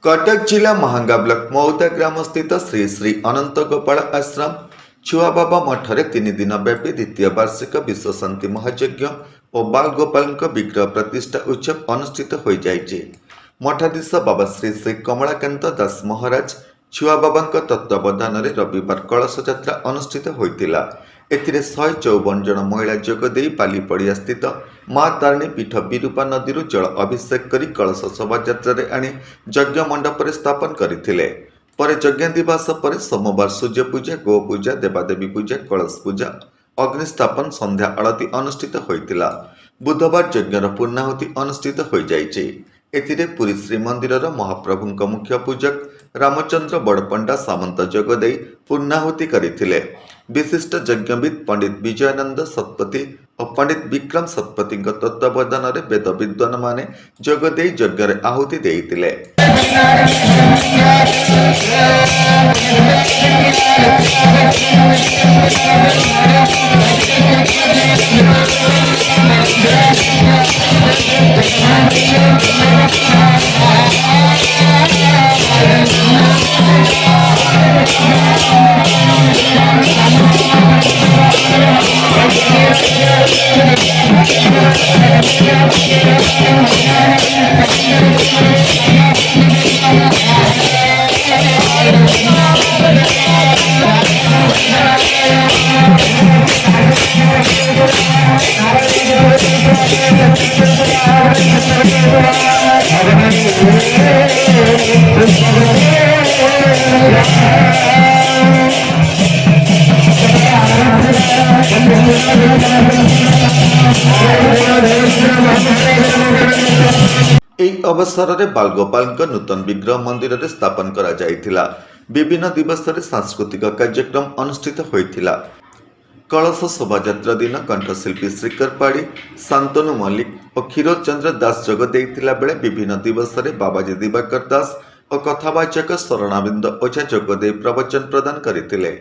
कटक जिला महांगा ब्लॉक मौदा ग्राम स्थित श्री श्री अनंत गोपाल आश्रम छुआ बाबा मठरे 3 दिन व्यापी द्वितीय वार्षिक विश्व शांति महायज्ञ और बाल गोपाल विग्रह प्रतिष्ठा उत्सव अनुष्ठित हो जाइए। मठाधीश बाबा श्री श्री कमलाकांत दास महाराज छुआ बाबा तत्वावधान में रविवार कलश यात्रा अनुष्ठित होता। एथिरे 154 जन महिला जोगदे पाली पड़िया स्थित माँ तारिणी पीठ विरूपा नदी जल अभिषेक कर कलश शोभा यात्रा आनी यज्ञ मंडप स्थापन करथिले। पर यज्ञ दिवस पर सोमवार सूर्य पूजा, गो पूजा, देवादेवी पूजा, कलश पूजा, अग्निस्थापन, संध्या आरती अनुष्ठित होता। बुधवार यज्ञर पूर्णाहुति अनुष्ठित हो जाइए। एथिरे पुरी श्रीमंदिर महाप्रभु मुख्य पूजक रामचंद्र बड़पंडा सामंत जोगदे पूर्णाहुति करथिले। विशिष्ट यज्ञविद पंडित विजयानंद सतपथी और पंडित विक्रम सतपथी तत्वावधान में वेद विद्वान माने जोगदे यज्ञ आहुति देइतिले। अवसर में बालगोपाल नूतन विग्रह मंदिर में स्थापन करा जाइथिला। विभिन्न दिवस में सांस्कृतिक कार्यक्रम अनुष्ठित होइथिला। कलश शोभायात्रा दिन कंठशिल्पी श्रीकर पाड़ी, शांतनु मल्लिक और क्षीरोद चंद्र दास जोग देइथिला बेले विभिन्न दिवस में बाबाजी दिवाकर दास और कथावाचक शरणाबिंद ओझा जोगदे प्रवचन प्रदान करथिले।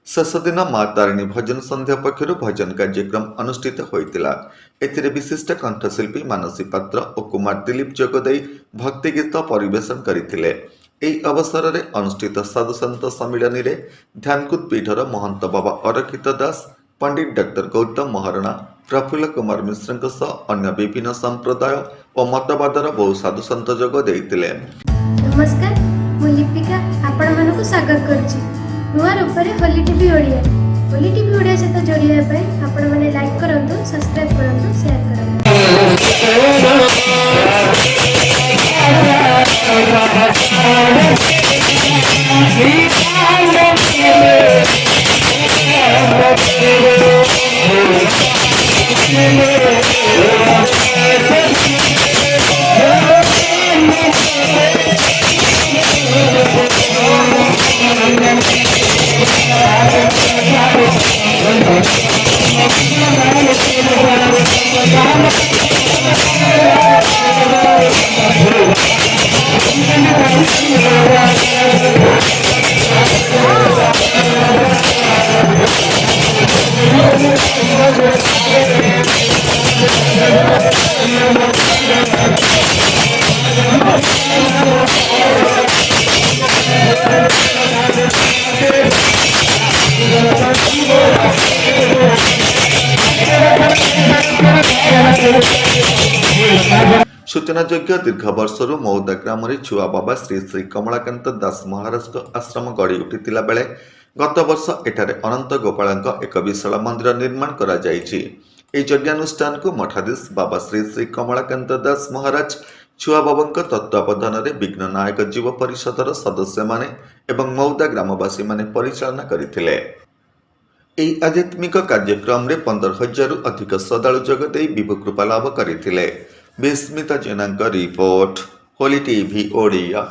शेष दिन माँ तारिणी भजन संध्या पक्षर भजन कार्यक्रम अनुष्ठित होता। एथिरे विशिष्ट कंठशिल्पी मानसी पात्र और कुमार दिलीप जोगदे भक्ति गीत परिवेशन करथिले। एही अवसर में अनुष्ठित साधुसंत सम्मिलनी रे ध्यानकूद पीठर महंत बाबा अरक्षित दास, पंडित डॉक्टर गौतम महारणा, प्रफुल्ल कुमार मिश्र सह अन्य विभिन्न संप्रदाय और मतवादर बहु साधुसंत जोग देइतिले। नमस्कार, मु लिपिका आपण मानकु स्वागत करछि नुआ रूपरे होली टीवी ओडिया। होली टीवी ओडिया सहित जोड़िया पाए आपण माने लाइक करंतु, सब्सक्राइब करंतु, शेयर सूचनायोग्य दीर्घ वर्षर मौदा ग्राम छुआ बाबा श्री श्री कमलाकांत दास महाराज आश्रम गढ़ी उठिला बेले गत वर्ष एठारे अनंत गोपाल एक विशाल मंदिर निर्माण करा जायछि। एही यज्ञानुष्ठान को मठाधीश बाबा श्री श्री कमलाकांत दास महाराज छुआ बाबा तत्वावधान में विघ्न नायक जीव परिषदर सदस्य माने एवं मौदा ग्रामवासी माने परिचालना करथिले। एही आध्यात्मिक कार्यक्रम रे 15,000 अधिक श्रद्धालु जोगदे विभु कृपा लाभ करथिले। विस्मिता जेना रिपोर्ट, होली टीवी ओडिया।